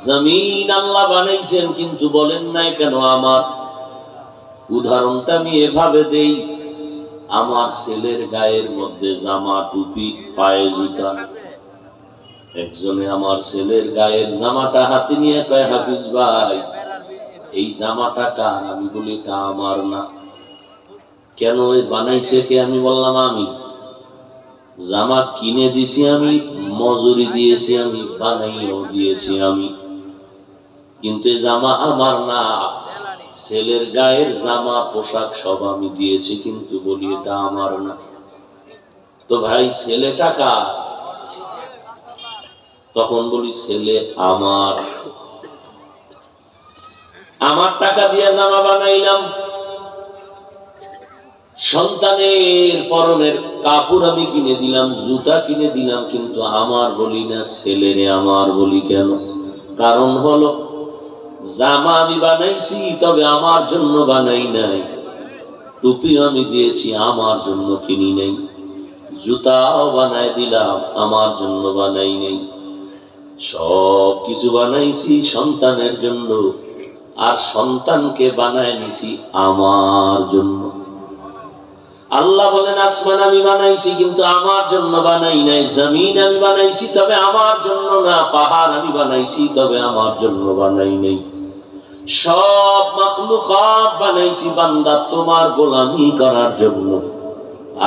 জমিন আল্লাহ বানাইছেন, কিন্তু বলেন নাই কেন আমার? উদাহরণটা আমি এভাবে দেই, আমার ছেলের গায়ের মধ্যে জামা, টুপি, পায়ে জুতা। একজনে আমার ছেলের গায়ের জামাটা হাতে নিয়ে কয়, হাফিজ ভাই এই জামাটা কার? আমি বলি এটা আমার না। কেন? ওই বানাইছে কে? আমি বললাম আমি। জামা কিনে দিছি আমি, মজুরি দিয়েছি আমি, বানাইও দিয়েছি আমি, কিন্তু এই জামা আমার না। ছেলের গায়ের জামা, পোশাক সব আমি দিয়েছি, কিন্তু বলি এটা আমার না। তো ভাই ছেলেটা কার? তখন বলি ছেলে আমার। আমার টাকা দিয়ে জামা বানাইলাম, সন্তানের পরনের কাপড় আমি কিনে দিলাম, জুতা কিনে দিলাম, কিন্তু আমার বলি না, ছেলেরে আমার বলি কেন? কারণ হলো জামা আমি বানাইছি, তবে আমার জন্য বানাই নাই। টুপি আমি দিয়েছি, আমার জন্য কিনি নাই। জুতাও বানাই দিলাম, আমার জন্য বানাই নাই। সব কিছু বানাইছি সন্তানের জন্য, আর সন্তানকে বানায় নিছি আমার জন্য। আল্লাহ বলেন আসমান আমি বানাইছি, কিন্তু আমার জন্য বানাই নাই। জমিন আমি বানাইছি, তবে আমার জন্য না। পাহাড় আমি বানাইছি, তবে আমার জন্য বানাই নাই। সব মাখলুকাত বানাইছি বান্দা তোমার গোলামি করার জন্য,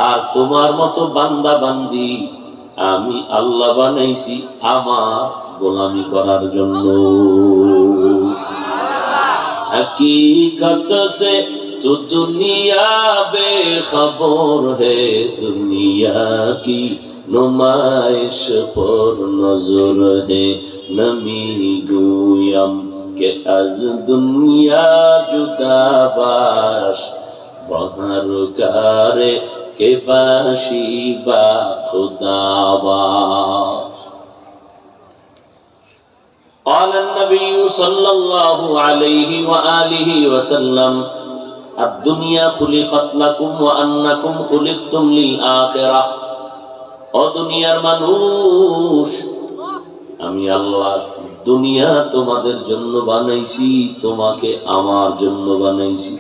আর তোমার মতো বান্দা বান্দি আমি আল্লাহ বানাইছি আমার গোলামি করার জন্য। हकीकत से तो दुनिया बेखबर है, दुनिया की नुमाइश पर नजर है। नमी गोयम के आज दुनिया जुदा बाश, बहर कारे के बाशी बा खुदा बाश। قال النبي صلى الله عليه وآله وسلم الدنيا خلقت لكم وأنكم خلقتم للآخرة। ও দুনিয়ার মানুষ, আমি আল্লাহ দুনিয়া তোমাদের জন্য বানাইছি, তোমাকে আমার জন্য বানাইছি।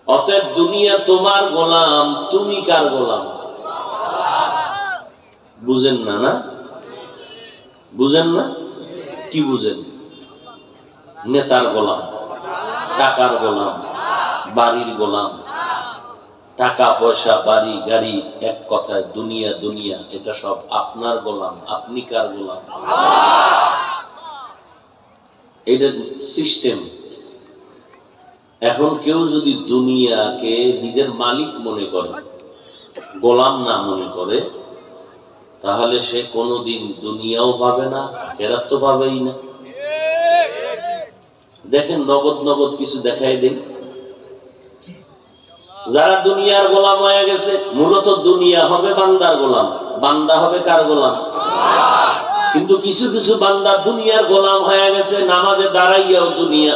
অতএব দুনিয়া তোমার গোলাম, তুমি কার গোলাম? বুঝেন না? না বুঝেন না? কি বুঝেন? নেতার গোলাম, টাকার গোলাম, বাড়ির গোলাম। টাকা পয়সা, বাড়ি গাড়ি, এক কথায় দুনিয়া। দুনিয়া এটা সব আপনার গোলাম। আপনি কার গোলাম? এটা সিস্টেম। এখন কেউ যদি দুনিয়াকে নিজের মালিক মনে করে, গোলাম না মনে করে, তাহলে সে কোনোদিন দুনিয়াও পাবে না, আখিরাত তো পাবেই না। দেখেন নগদ নগদ কিছু দেখাই দেই। যারা দুনিয়ার গোলাম হয়ে গেছে, মূলত দুনিয়া হবে বান্দার গোলাম, বান্দা হবে কার গোলাম? কিন্তু কিছু কিছু বান্দা দুনিয়ার গোলাম হয়ে গেছে, নামাজে দাঁড়াইয়াও দুনিয়া,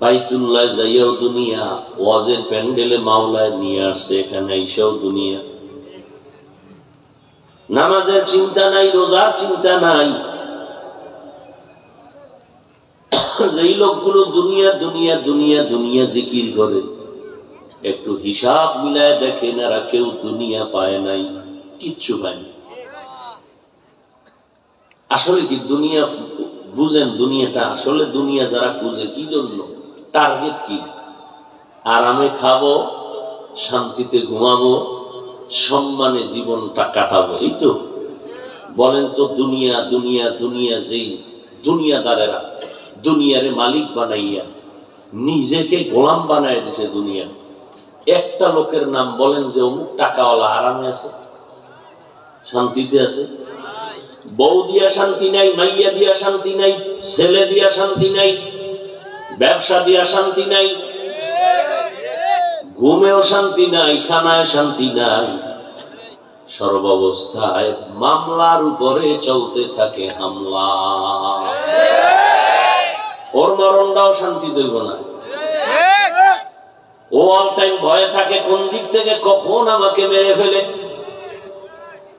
বাইতুল্লাহ যাইয়াও দুনিয়া, ওয়াজের প্যান্ডেলে মাওলায় নিয়ে আসছে, এখানে এসেও দুনিয়া। নামাজের চিন্তা নাই, রোজার চিন্তা নাই। যেই লোকগুলো দুনিয়া দুনিয়া দুনিয়া দুনিয়া জিকির করে, একটু হিসাব মিলায় দেখেন, এরা কেউ দুনিয়া পায় নাই, কিচ্ছু পায়নি। আসলে কি দুনিয়া বুঝেন? দুনিয়াটা আসলে দুনিয়া যারা বুঝে, কি জন্য, টার্গেট কি? আরামে খাবো, শান্তিতে ঘুমাবো, সম্মানে জীবনটা কাটাবো, এই তো। বলেন তো দুনিয়া দুনিয়া দুনিয়া, যেই দুনিয়াদারেরা দুনিয়ারে মালিক বানাইয়া নিজেকে গোলাম বানায় দিছে দুনিয়া। একটা লোকের নাম বলেন যে অমুক টাকাওয়ালা আরামে আছে, শান্তিতে আছে? বউ দিয়া শান্তি নাই, মাইয়া দিয়া শান্তি নাই, ছেলে দিয়া শান্তি নাই, ব্যবসা দিয়া শান্তি নাই, ঘুমেও শান্তি নাই, খানায় শান্তি নাই। সর্বাবস্থায় মামলার উপরে চলতে থাকে হামলা। ওর মরণটাও শান্তি দেব না। ও অল টাইম ভয়ে থাকে কোন দিক থেকে কখন আমাকে মেরে ফেলে।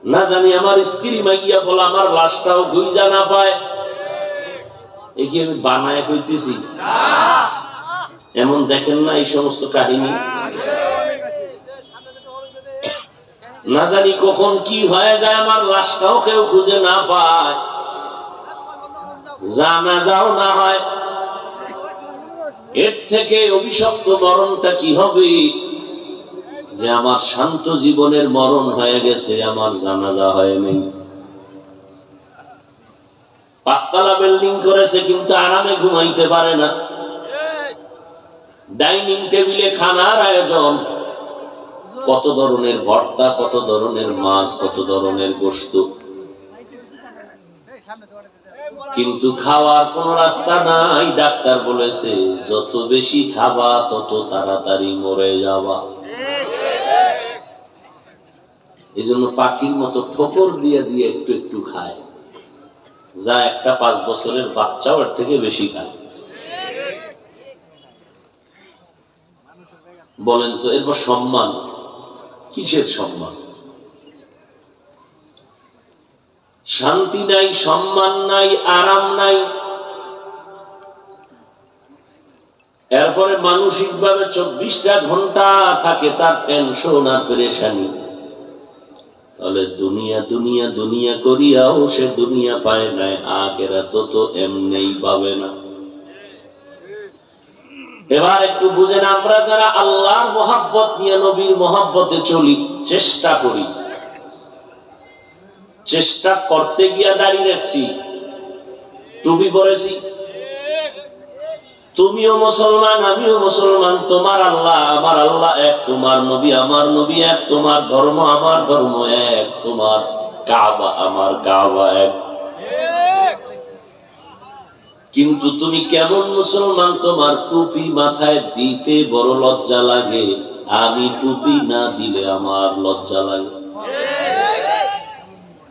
না জানি আমার স্ত্রী মাইয়া বলে আমার লাশটাও খুঁজা না পায়। এই কি আমি বানায় কইতেছি? এমন দেখেন না এই সমস্ত কাহিনী? না জানি কখন কি হয়ে যায়, আমার লাশটাও কেউ খুঁজে না পায়, জানাজাও না হয়। এর থেকে অভিশপ্ত মরণটা কি হবে? যে আমার শান্ত জীবনের মরণ হয়ে গেছে, আমার জানাজা হয়নি। 5 তলা বিল্ডিং করেছে কিন্তু আরামে ঘুমাইতে পারে না। ডাইনিং টেবিলে খানার আয়োজন, কত ধরনের ভর্তা, কত ধরনের মাছ, কত ধরনের গোশত, কিন্তু খাওয়ার কোন রাস্তা নাই। ডাক্তার বলেছে যত বেশি খাবা তত তাড়াতাড়ি মরে যাবা। এই জন্য পাখির মতো ঠোকর দিয়ে দিয়ে একটু একটু খায়, যা একটা 5 বছরের বাচ্চাও এর থেকে বেশি খায়। বলেন তো এরপর সম্মান কিসের সম্মান? শান্তি নাই, সম্মান নাই, আরাম নাই। এরপরে মানসিক ভাবে 24টা ঘন্টা থাকে তার টেনশন আর পেরেশানি। তাহলে দুনিয়া দুনিয়া দুনিয়া করিয়াও সে দুনিয়া পায় নাই, আখিরাত তো এমনিই পাবে না। এবার একটু বুঝেন, আমরা যারা আল্লাহর মহব্বত নিয়ে নবীর মহব্বতে চলি, চেষ্টা করি, চেষ্টা করতে গিয়া দাঁড়িয়ে রাখছি, টুপি পরেছি, তুমিও মুসলমান আমিও মুসলমান, তোমার আল্লাহ আমার আল্লাহ এক, তোমার নবী আমার নবী এক, তোমার ধর্ম আমার ধর্ম এক, তোমার কাবা আমার কাবা এক। কিন্তু তুমি কেমন মুসলমান? তোমার টুপি মাথায় দিতে বড় লজ্জা লাগে, আমি টুপি না দিলে আমার লজ্জা লাগে।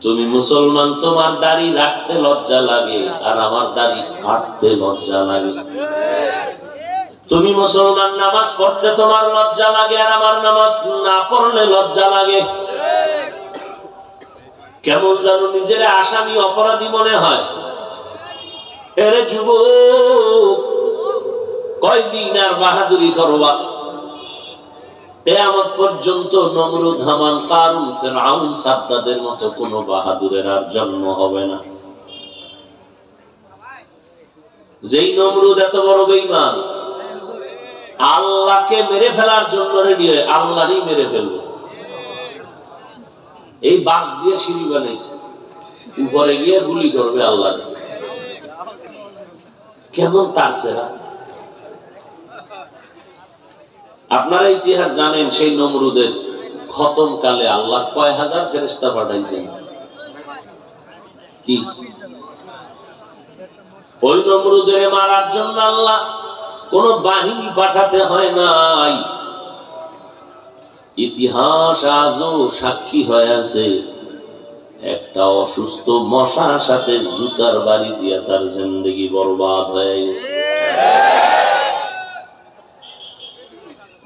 তুমি মুসলমান, তোমার দাড়ি রাখতে লজ্জা লাগে, আর আমার দাড়ি কাটতে লজ্জা লাগে। তুমি মুসলমান, নামাজ পড়তে তোমার লজ্জা লাগে, আর আমার নামাজ না পড়লে লজ্জা লাগে। কেমন যেন নিজের আসামি অপরাধী মনে হয়। এরে যুবক, কয়দিন আর বাহাদুরি করবা? কিয়ামত পর্যন্ত নমরুদ, হামান, কারুন, ফিরআউন, সাদ্দাদের মতো কোন বাহাদুরের আর জন্ম হবে না। যেই নমরুদ এত বড় বেঈমান, আল্লাহকে মেরে ফেলার জন্য রেডি হয়, আল্লাহরই মেরে ফেলবে। এই বাঁশ দিয়ে সিঁড়ি বানাইছে, উপরে গিয়ে গুলি করবে আল্লাহ। কেমন তার সেরা! আপনারা ইতিহাস জানেন, সেই নমরুদের খতম কালে আল্লাহ কয় হাজার ফেরেশতা পাঠাইছেন? কি ওই নমরুদের মারার জন্য আল্লাহ কোন বাহিনী পাঠাতে হয় নাই। ইতিহাস আজও সাক্ষী হয়ে আছে, একটা অসুস্থ মশার সাথে জুতার বাড়ি দিয়া তার জিন্দেগি বরবাদ হয়ে গেছে।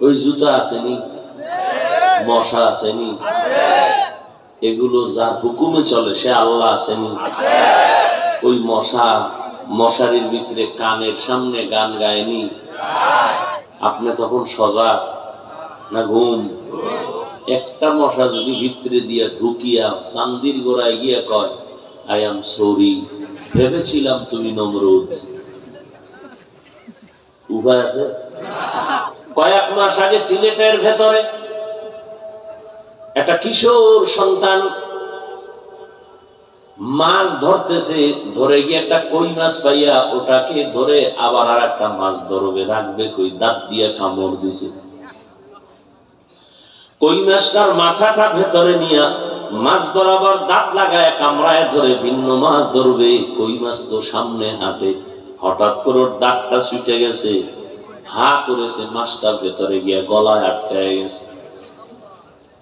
ওই জুতা আসেনি, মশা আসেনি, এগুলো যার হুকুমে চলে সে আল্লাহ আসেনি। ওই মশা মশারির ভিতরে কানের সামনে গান গায়নি, আপনি তখন সজাগ না ঘুম? একটা মশা যদি ভিতরে দিয়া ঢুকিয়া চান্দির গোড়ায় গিয়া কয় আই এম সরি, ভেবেছিলাম তুমি নমরুদ, উপায় আছে? কয়েক মাস আগে সিলেটের ভেতরে একটা কিশোর সন্তান মাছ ধরতেছে, ধরে গিয়ে একটা কই মাছ পাইয়া ওটাকে ধরে আবার আর একটা মাছ ধরবে, রাখবে কই, দাঁত দিয়ে কামড় দিছে। কই মাছটার মাথাটা ভেতরে নিয়া মাছ বরাবর দাঁত লাগায় কামড়ায় ধরে ভিন্ন মাছ ধরবে। কই মাছ তো সামনে হাঁটে, হঠাৎ করে দাঁতটা ছুটে গেছে, হা করেছে, মাছটা ভেতরে গিয়া গলায় আটকায় গেছে।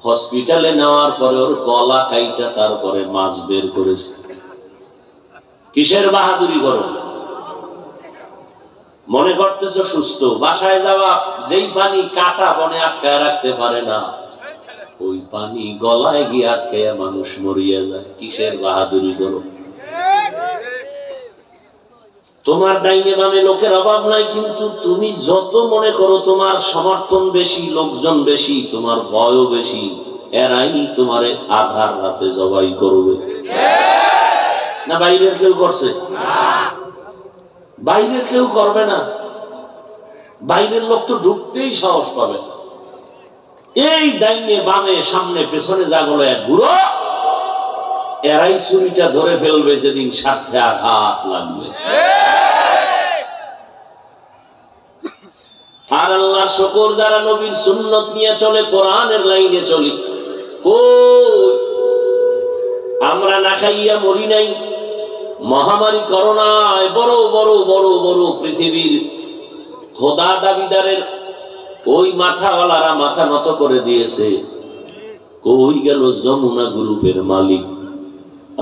হসপিটালে নেওয়ার পরে ওর গলা কাইটা তারপরে মাছ বের করেছে। কিসের বাহাদুরি করো? মনে করতেছ সুস্থ, বাসায় যাওয়া যেই পানি কাটা বনে আটকায় রাখতে পারে না, ওই পানি গলায় গিয়ে আটকে মানুষ মরিয়া যায়। কিসের বাহাদুরি করো? তোমার ডাইনে বামে লোকের অভাব নাই, কিন্তু তুমি যত মনে করো তোমার সমর্থন বেশি, লোকজন বেশি, তোমার ভয়ও বেশি, এরাই তোমারে আধার রাতে জবাই করবে। না বাইরের কেউ করছে? বাইরের কেউ করবে না। বাইরের লোক তো ঢুকতেই সাহস পাবে। এই ডাইনে বামে সামনে পেছনে যাগুলো এক বুড়ো, এরাই ছুরিটা ধরে ফেলবে যেদিন স্বার্থে আঘাত লাগবে। আর আল্লাহ শুকর, যারা নবীর সুন্নত নিয়ে চলে, কোরআনের লাইনে চলি, আমরা না খাইয়া মরি নাই। মহামারী করোনায় বড় বড় বড় বড় পৃথিবীর খোদা দাবিদারের ওই মাথাওয়ালারা মাথা নত করে দিয়েছে। কই গেল যমুনা গ্রুপের মালিক?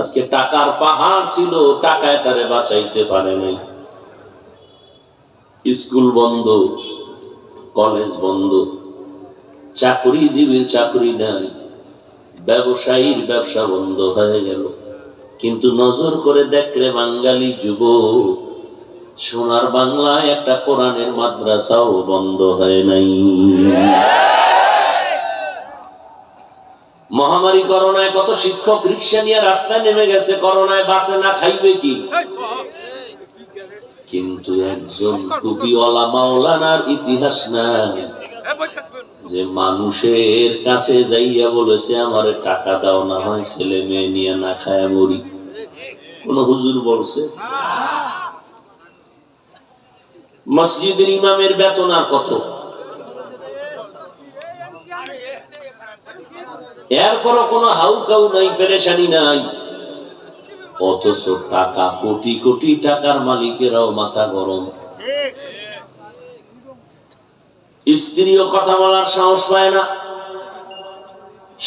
আজকে টাকার পাহাড় ছিল, টাকায় তারে বাঁচাইতে পারে নাই। স্কুল বন্ধ, কলেজ বন্ধ, চাকরিজীবীর চাকরি নাই, ব্যবসায়ীর ব্যবসা বন্ধ হয়ে গেল। কিন্তু নজর করে দেখলে বাঙালি যুবক, সোনার বাংলায় একটা কোরআনের মাদ্রাসাও বন্ধ হয় নাই। মহামারী করোনায় কত শিক্ষক রিক্সা নিয়ে রাস্তায় নেমে গেছে, করোনায় বাসে না খাইবে কি? কিন্তু একজন টুপিওয়ালা মাওলানার ইতিহাস নাই যে মানুষের কাছে যাইয়া বলেছে আমার টাকা দাও, না হয় ছেলে মেয়ে নিয়ে না খায় মরি। কোন হুজুর বলছে? মসজিদের ইমামের বেতন আর কত? এরপরও কোনো হাউকাউ নাই, পেরেশানি নাই। অথচ টাকা, কোটি কোটি টাকার মালিকেরাও মাথা গরম। স্ত্রীও কথা বলার সাহস পায় না,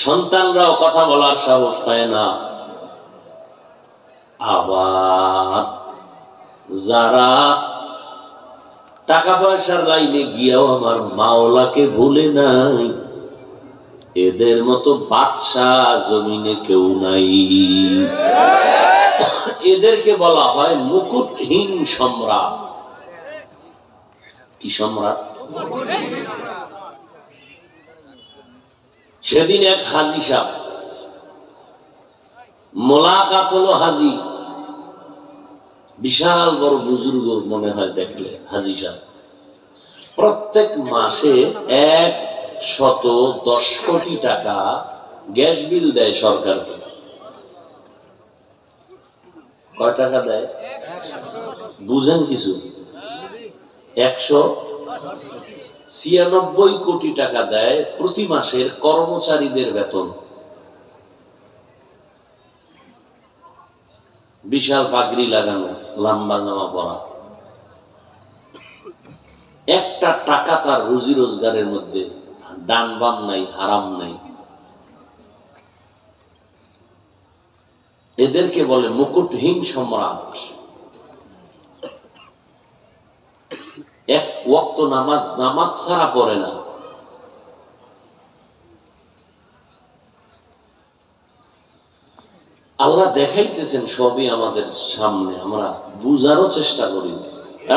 সন্তানরাও কথা বলার সাহস পায় না। আবার যারা টাকা পয়সার লাইনে গিয়েও আমার মাওলাকে ভুলে নাই, এদের মতো বাদশাহ জমিনে কেউ নাই। এদেরকে বলা হয় মুকুটহীন সম্রাট। কি সম্রাট? সেদিন এক হাজি সাহেব মোলাকাত হলো। হাজি বিশাল বড় বুজুর্গ মনে হয় দেখলে। হাজি সাহেব প্রত্যেক মাসে 110 কোটি টাকা গ্যাস বিল দেয় সরকারকে। কয় টাকা দেয় বুঝেন কিছু? 196 কোটি টাকা দেয় প্রতি মাসের কর্মচারীদের বেতন। বিশাল পাগড়ি লাগানো, লম্বা জামা পরা। একটা টাকা তার রুজি রোজগারের মধ্যে ডান বাম নাই, হারাম নাই। এদেরকে বলে মুকুটহীন সম্রাট। এক ওয়াক্ত নামাজ জামাত ছাড়া পড়ে না। আল্লাহ দেখাইতেছেন সবই আমাদের সামনে, আমরা বুঝারও চেষ্টা করি।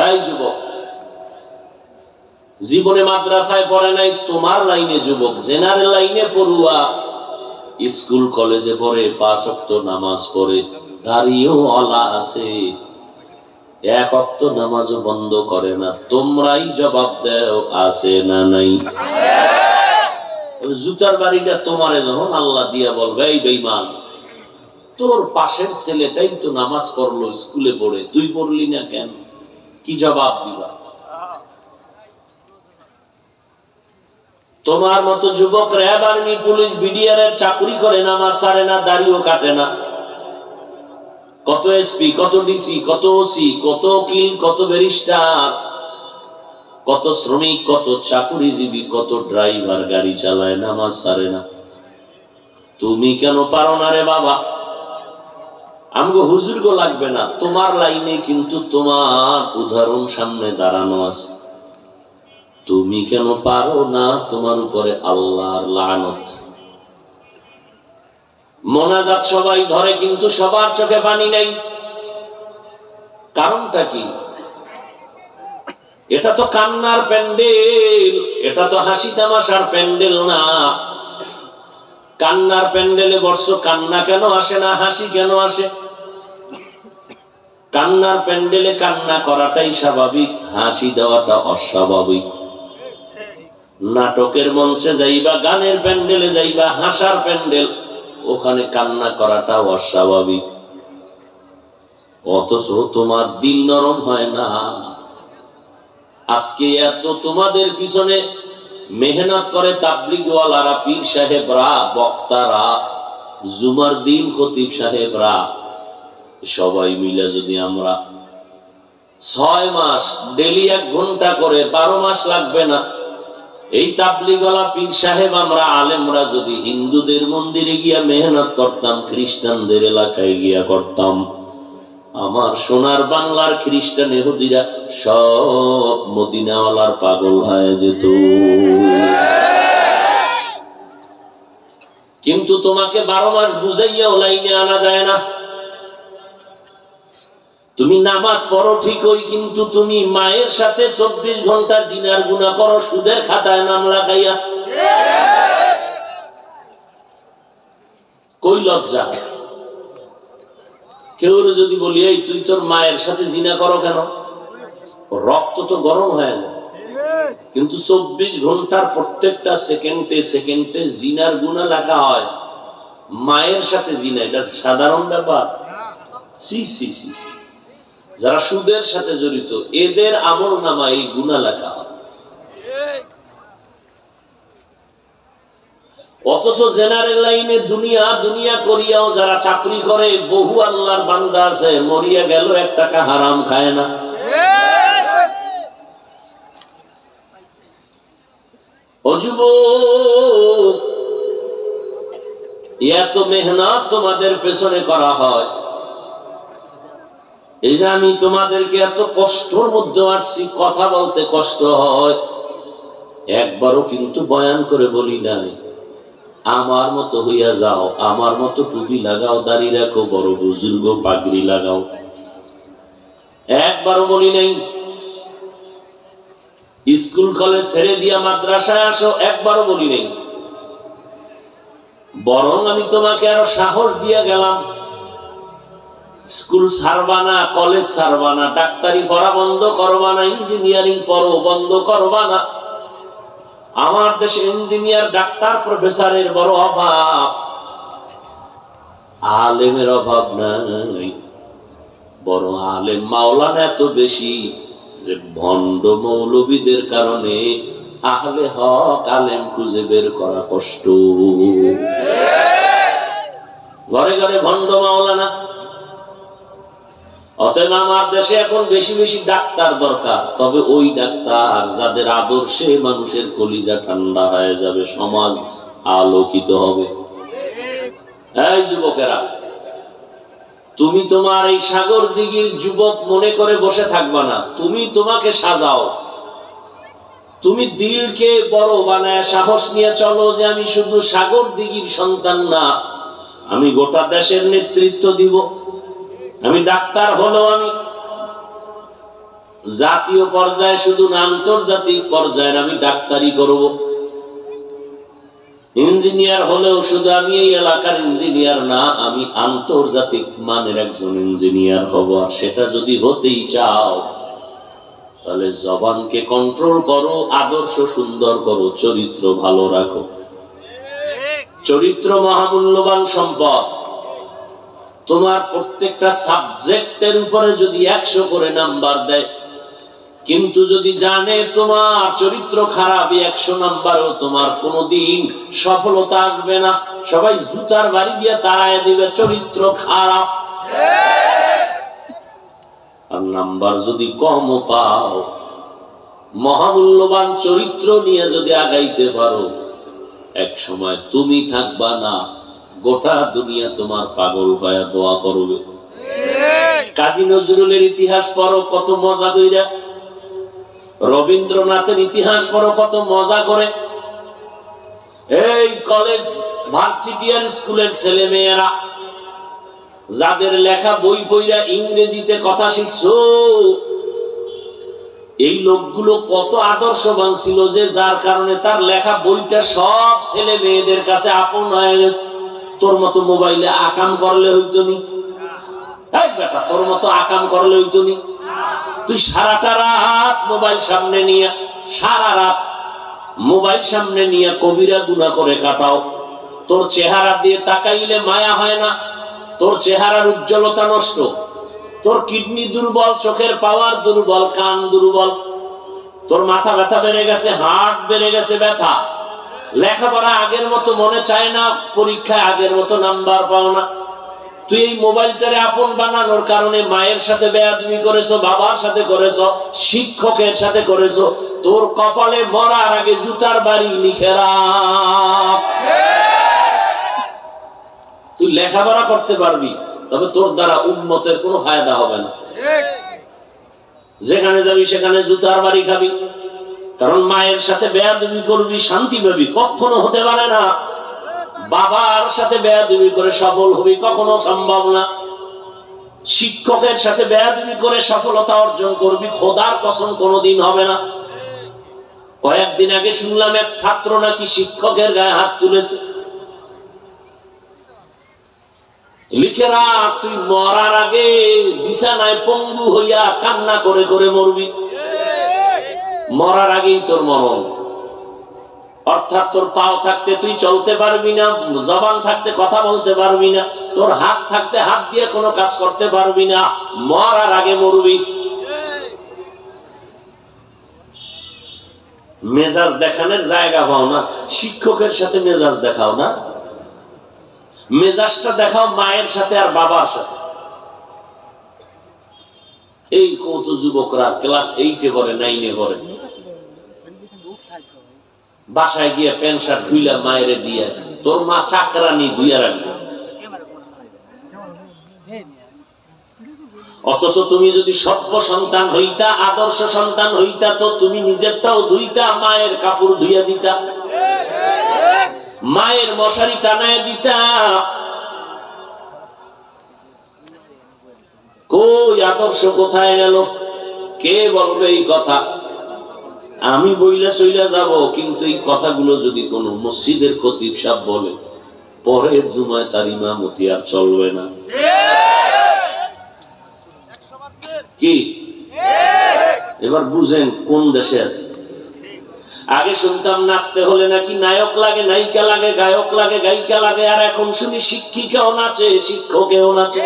এই যুবক, জীবনে মাদ্রাসায় পড়ে নাই, তোমার লাইনে যুবক, জেনারেল লাইনে পড়ুয়া, স্কুল কলেজে পড়ে, 5 ওয়াক্ত নামাজ পড়ে, দাড়িও আলা আছে, 1 ওয়াক্ত নামাজও বন্ধ করে না। তোমরাই জবাব দাও, আছে না নাই? জুতার বাড়িটা তোমারে যখন আল্লাহ দিয়া বলবে, এই বেঈমান, তোর পাশের ছেলেটাই তো নামাজ পড়লো, স্কুলে পড়ে, তুই পড়লি না কেন? কি জবাব দিবা? তোমার মতো যুবক র্যাব, আর্মি, পুলিশ, বিডিআর এর চাকরি করে, নামাজ ছাড়ে না, দাড়িও কাটে না। কত এসপি, কত ডিসি, কত ওসি, কত উকিল, কত ব্যারিস্টার, কত শ্রমিক, কত চাকরিজীবী, কত ড্রাইভার গাড়ি চালায়, নামাজ ছাড়ে না। তুমি কেন পারো না রে বাবা? আমগো হুজুরগো লাগবে না, তোমার লাইনে কিন্তু তোমার উদাহরণ সামনে দাঁড়ানো আছে। তুমি কেন পারো না? তোমার উপরে আল্লাহর লানত। মোনাজাত সবাই ধরে, কিন্তু সবার চোখে পানি নেই। কারণটা কি? এটা তো কান্নার প্যান্ডেল, এটা তো হাসি তামাশার প্যান্ডেল না। কান্নার প্যান্ডেলে বসছো, কান্না কেন আসে না, হাসি কেন আসে? কান্নার প্যান্ডেলে কান্না করাটাই স্বাভাবিক, হাসি দেওয়াটা অস্বাভাবিক। নাটকের মঞ্চে যাইবা, গানের প্যান্ডেলে যাইবা, হাসার প্যান্ডেল, ওখানে কান্না করাটা অস্বাভাবিক। অথচ তোমার দিল নরম হয় না। আজকে এত তোমাদের পিছনে মেহনত করে তাবলিগওয়ালারা, পীর সাহেবরা, বক্তারা, জুমার দিন খতিব সাহেবরা, সবাই মিলে যদি আমরা 6 মাস ডেলি 1 ঘন্টা করে 12 মাস লাগবে না, এই তাবলিগওয়ালা পীর সাহেব আমরা আলেমরা যদি হিন্দুদের মন্দিরে গিয়া মেহনত করতাম, খ্রিস্টানদের এলাকায় গিয়া করতাম, আমার সোনার বাংলার খ্রিস্টান ইহুদিরা সব মদিনাওয়ালার পাগল হয়ে যেত। কিন্তু তোমাকে 12 মাস বুঝাইয়াও লাইনে আনা যায় না। তুমি নামাজ পড়ো ঠিকই, কিন্তু তুমি মায়ের সাথে 24 ঘন্টা জিনার গুনাহ করো, সুদের খাতায় নাম লাগাইয়া। কই লজ্জা? কেউ যদি বলি, এই তুই তোর মায়ের সাথে জিনা করো কেন, রক্ত তো গরম হয় না। কিন্তু 24 ঘন্টার প্রত্যেকটা সেকেন্ডে সেকেন্ডে জিনার গুনাহ লেখা হয়। মায়ের সাথে জিনা, এটা সাধারণ ব্যাপার? সি সি সি। যারা সুদের সাথে জড়িত, এদের আমল নামায় এই গুনাহ লেখা হয়। অথচ জেনারেল লাইনে দুনিয়া দুনিয়া করিয়াও যারা চাকরি করে, বহু আল্লাহর বান্দা আছে মরিয়া গেল 1 টাকা হারাম খায় না। ও যুবক, এত মেহনত তোমাদের পেছনে করা হয়, এই যে আমি তোমাদেরকে এত কষ্টের মধ্যে আসছি, কথা বলতে কষ্ট হয়, একবারও কিন্তু বয়ান করে বলি নাই আমার মতো হইয়া যাও, আমার মতো টুপি লাগাও, দাড়ি রাখো, বড় বুজুর্গ পাগড়ি লাগাও, একবারও বলি নাই। স্কুল কলেজ ছেড়ে দিয়া মাদ্রাসায় আসো, একবারও বলি নাই। বরং আমি তোমাকে আরো সাহস দিয়া গেলাম, স্কুল ছাড়বা না, কলেজ ছাড়বা না, ডাক্তারি পড়া বন্ধ করবা না, ইঞ্জিনিয়ারিং পড়ো বন্ধ করবা না। আমার দেশে ইঞ্জিনিয়ার, ডাক্তার, প্রফেসরের বড় অভাব, আলেমের অভাব নাই। বড় আলেম মাওলানা এত বেশি যে ভণ্ড মৌলবীদের কারণে আহলে হক আলেম খুঁজে বের করা কষ্ট। ঘরে ঘরে ভণ্ড মাওলানা। অতএব আমার দেশে এখন বেশি বেশি ডাক্তার দরকার, তবে ওই ডাক্তার যাদের আদর্শে মানুষের কলিজা ঠান্ডা হয়ে যাবে, সমাজ আলোকিত হবে। এই যুবকেরা, তুমি তোমার এই সাগর দিঘির যুবক মনে করে বসে থাকবা না, তুমি তোমাকে সাজাও। তুমি দিলকে বড় বানায় সাহস নিয়ে চলো যে আমি শুধু সাগর দিঘির সন্তান না, আমি গোটা দেশের নেতৃত্ব দিব। আমি ডাক্তার হলো, আমি জাতীয় পর্যায়ে শুধু না, আন্তর্জাতিক পর্যায়ে আমি ডাক্তারি করব। ইঞ্জিনিয়ার হলেও শুধু আমি এই এলাকার ইঞ্জিনিয়ার না, আমি আন্তর্জাতিক মানের একজন ইঞ্জিনিয়ার হব। আর সেটা যদি হতেই চাও, তাহলে জবানকে কন্ট্রোল করো, আদর্শ সুন্দর করো, চরিত্র ভালো রাখো। চরিত্র মহামূল্যবান সম্পদ। তোমার প্রত্যেকটা সাবজেক্টের উপরে যদি 100 করে নাম্বার দেয়, কিন্তু যদি জানে তোমার চরিত্র খারাপ, 100 নাম্বারও তোমার কোনোদিন সফলতা আসবে না। সবাই জুতার বাড়ি দিয়ে তাড়ায় দিবে, চরিত্র খারাপ। আর নাম্বার যদি কম পাও, মহামূল্যবান চরিত্র নিয়ে যদি আগাইতে পারো, এক সময় তুমি থাকবা না, গোটা দুনিয়া তোমার পাগল হয়ে দোয়া করবে। কাজী নজরুলের ইতিহাস পড়ো, কত মজা কইরা। রবীন্দ্রনাথের ইতিহাস পড়ো, কত মজা করে। এই কলেজ ভার্সিটিয়ান স্কুলের ছেলে মেয়েরা যাদের লেখা বই পড়া ইংরেজিতে কথা শিখছো, এই লোকগুলো কত আদর্শবান ছিল যে যার কারণে তার লেখা বইটা সব ছেলে মেয়েদের কাছে আপন হয়ে গেছে। তোর মতো মোবাইলে আকাম করলে হইতো নি? এই বেটা, তোর মতো আকাম করলে হইতো নি? তুই সারাটা রাত মোবাইল সামনে নিয়ে, সারা রাত মোবাইল সামনে নিয়ে কবিরা গুনাহ করে কাটাও। তোর চেহারা দিয়ে তাকাইলে মায়া হয় না? তোর চেহারার উজ্জ্বলতা নষ্ট, তোর কিডনি দুর্বল, চোখের পাওয়ার দুর্বল, কান দুর্বল, তোর মাথা ব্যথা বেড়ে গেছে, হার্ট বেড়ে গেছে ব্যথা, লেখাপড়া আগের মতো মনে চায় না, পরীক্ষায় আগের মতো নাম্বার পাও না। তুই এই মোবাইলটারে আপন বানানোর কারণে মায়ের সাথে বেয়াদবি করেছো, বাবার সাথে করেছো, শিক্ষকের সাথে করেছো। তোর কপালে মরার আগে জুতার বাড়ি লিখে রাখ। তুই লেখাপড়া করতে পারবি, তবে তোর দ্বারা উম্মতের কোনো ফায়দা হবে না। যেখানে যাবি সেখানে জুতার বাড়ি খাবি, কারণ মায়ের সাথে বেয়াদবি করবি, শান্তি পাবি? কখনো হতে পারে না। বাবার সাথে বেয়াদবি করে সফল হবি? কখনো সম্ভব না। শিক্ষকের সাথে বেয়াদবি করে সফলতা অর্জন করবি? খোদার কসম কোনোদিন হবে না। কয়েকদিন আগে শুনলাম এক ছাত্র নাকি শিক্ষকের গায়ে হাত তুলেছে। লিখে রাখ, তুই মরার আগে বিছানায় পঙ্গু হইয়া কান্না করে করে মরবি। মরার আগেই তোর মরণ। অর্থাৎ তোর পাও থাকতে তুই চলতে পারবি না, জবান থাকতে কথা বলতে পারবি না, তোর হাত থাকতে হাত দিয়ে কোনো কাজ করতে পারবি না। মরার আগে মরবি। মেজাজ দেখানোর জায়গা পাও না, শিক্ষকের সাথে মেজাজ দেখাও না। মেজাজটা দেখাও মায়ের সাথে আর বাবার সাথে। এই কত যুবকরা ক্লাস 8-এ পড়ে, 9-এ পড়ে, বাসায় গিয়ে প্যান্ট শার্ট খুইলা মায়েরে দিয়ে, তোর মা চাকরানি ধুইয়া রাখবে। অথচ তুমি যদি সভ্য সন্তান হইতা, আদর্শ সন্তান হইতা, তো তুমি নিজেরটাও ধুইতা, মায়ের কাপড় ধুইয়া দিতা, মায়ের মশারি টানায় দিতা। কই আদর্শ কোথায় গেল? কে বলবে এই কথা? আমি বইলা চইলা যাব, কিন্তু এই কথাগুলো যদি কোন মসজিদের খতিব সাহেব বলে, পরের জুমায় তার ইমামতি আর চলবে না। কি এবার বুঝেন কোন দেশে আছে? আগে শুনতাম নাচতে হলে নাকি নায়ক লাগে, নায়িকা লাগে, গায়ক লাগে, গায়িকা লাগে, আর এখন শুনি শিক্ষিকাও নাচে, শিক্ষকেও নাচে।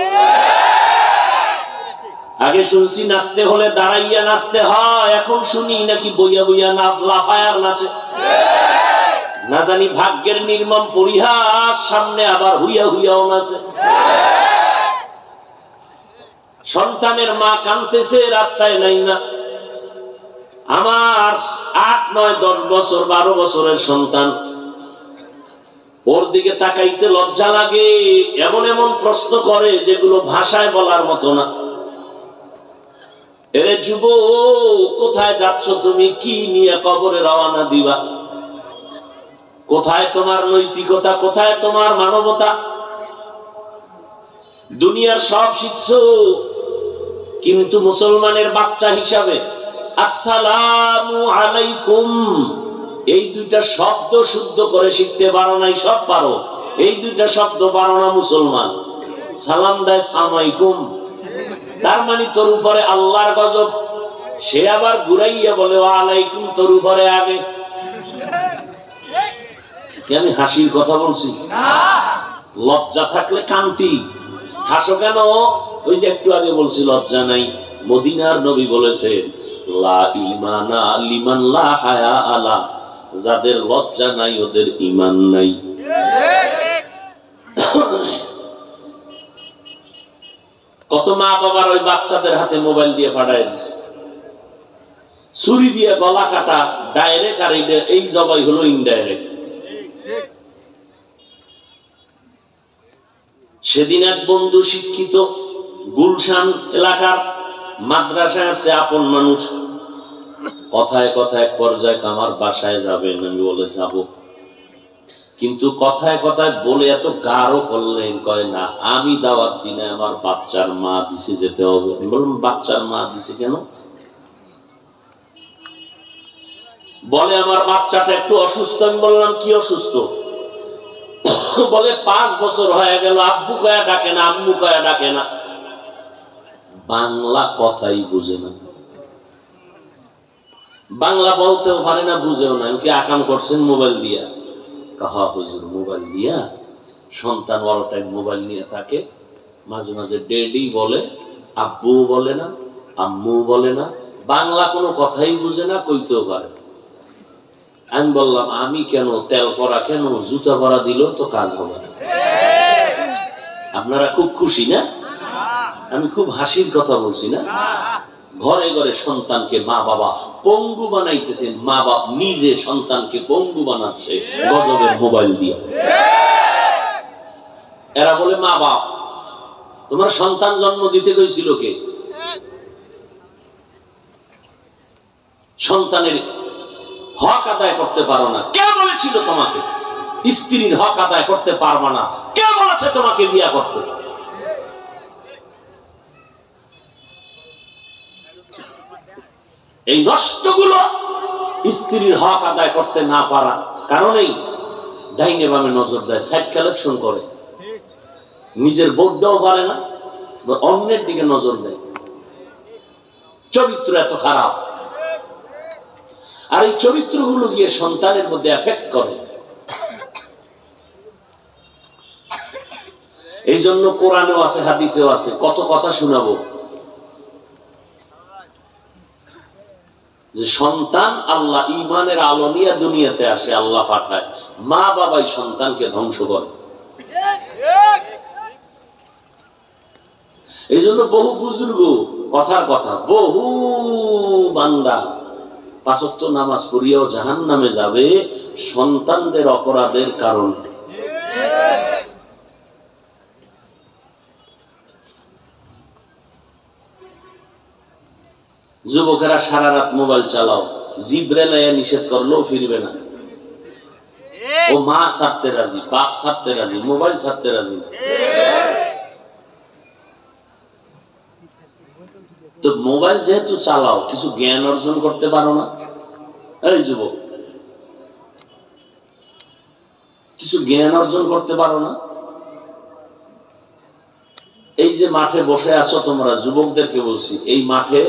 আগে শুনছি নাচতে হলে দাঁড়াইয়া নাচতে হয়, এখন শুনি নাকি বইয়া বইয়া লাফায় আর নাচে। না জানি ভাগ্যের নির্মম পরিহাস, সামনে আবার হুইয়া হুইয়াও নাচে। সন্তানের মা কাঁদতেছে, রাস্তায় নাই না। আমার 8, 9, 10 বছর, 12 বছরের সন্তান, ওর দিকে তাকাইতে লজ্জা লাগে। এমন এমন প্রশ্ন করে যেগুলো ভাষায় বলার মতো না। এরে যুবক, কোথায় যাচ্ছ তুমি? কি নিয়ে কবরে রওনা দিবা? কোথায় তোমার নৈতিকতা? কোথায় তোমার মানবতা? দুনিয়ার সব শিখছো, কিন্তু মুসলমানের বাচ্চা হিসাবে আসসালামু আলাইকুম এই দুইটা শব্দ শুদ্ধ করে শিখতে পারো নাই। সব পারো, এই দুইটা শব্দ পারো না। মুসলমান সালাম দেয় সালামালাইকুম, তার মানে তোর উপরে আল্লাহর গজব। সে আবার ঘুরাইয়া বলে ওয়ালাইকুম, তোর উপরে আগে। আমি হাসির কথা বলছি? লজ্জা থাকলে কান্তি। হাসো কেন? ওই যে একটু আগে বলছি লজ্জা নাই। মদিনার নবী বলেছেন লা ঈমানা লিমান লা হায়া আলা, যাদের লজ্জা নাই ওদের ঈমান নাই। কত মা বাবার ওই বাচ্চাদের হাতে মোবাইল দিয়ে পাঠায় দিছে, ছুরি দিয়ে গলা কাটা, ডাইরেক্ট, আর এই জবাই হলো ইনডাইরেক্ট। সেদিন এক বন্ধু শিক্ষিত, গুলশান এলাকার মাদ্রাসায় আছে, আপন মানুষ, কথায় কথায় এক পর্যায়ে আমার বাসায় যাবেন? আমি বলে যাব। কিন্তু কথায় কথায় বলে এত গাঢ় করলেন, কয় না আমি দাওয়াত দিনে আমার বাচ্চার মা দিছে যেতে হবে। আমি বললাম বাচ্চার মা দিছে কেন? বলে আমার বাচ্চাটা একটু অসুস্থ। আমি বললাম কি অসুস্থ? বলে 5 বছর হয়ে গেল আব্বু কয়া ডাকে না, আম্মু কয়া ডাকে না, বাংলা কথাই বুঝে না, বাংলা বলতেও পারে না, বুঝেও না। কি আকাম করছেন মোবাইল দিয়া? কাহা হুজুর মোবাইল দিয়া? সন্তান অল টাইম মোবাইল নিয়ে থাকে, মাঝে মাঝে ডেডি বলে, আব্বু বলে না, আম্মু বলে না, বাংলা কোনো কথাই বুঝে না, কইতেও পারে। আমি বললাম আমি কেন, তেল পরা কেন, জুতা পরা দিল তো কাজ হবে না। আপনারা খুব খুশি না? আমি খুব হাসির কথা বলছি না? ঘরে ঘরে সন্তানকে মা বাবা পঙ্গু বানাইতেছেন, মা বাপ নিজে সন্তানকে পঙ্গু বানাচ্ছে গজবের মোবাইল দিয়ে। এরা বলে মা বাপ, তোমার সন্তান জন্ম দিতে হয়েছিল কে? সন্তানের হক আদায় করতে পারো না, কে বলেছিল তোমাকে? স্ত্রীর হক আদায় করতে পারবা না, কে বলেছে তোমাকে বিয়া করতে? এই নষ্টগুলো স্ত্রীর হক আদায় করতে না পারা কারণেই ডাইনে বামে নজর দেয়, সাইড কালেকশন করে, নিজের বোর্ডটাও পারে না, অন্যের দিকে নজর দেয়। চরিত্র এত খারাপ, আর এই চরিত্রগুলো গিয়ে সন্তানের মধ্যে এফেক্ট করে। এই জন্য কোরআনেও আছে, হাদিসেও আছে, কত কথা শোনাবো যে সন্তান আল্লাহ ইমানের আলো নিয়ে দুনিয়াতে আসে, আল্লাহ পাঠায়, মা বাবাই সন্তানকে ধ্বংস করে। এই জন্য বহু বুজুর্গ, কথার কথা, বহু বান্দা 5 ওয়াক্ত নামাজ পড়িয়াও জাহান্নামে যাবে সন্তানদের অপরাধের কারণে। যুবকেরা সারা রাত মোবাইল চালাও, জিব্রাইল আয়া নিষেধ করলেও ফিরবে না। ও মা ছাড়তে রাজি, বাপ ছাড়তে রাজি, মোবাইল ছাড়তে রাজি না। তো মোবাইল যেহেতু চালাও, কিছু জ্ঞান অর্জন করতে পারো না? এই যুবক, কিছু জ্ঞান অর্জন করতে পারো না? এই যে মাঠে বসে আছো তোমরা, যুবকদেরকে বলছি, এই মাঠে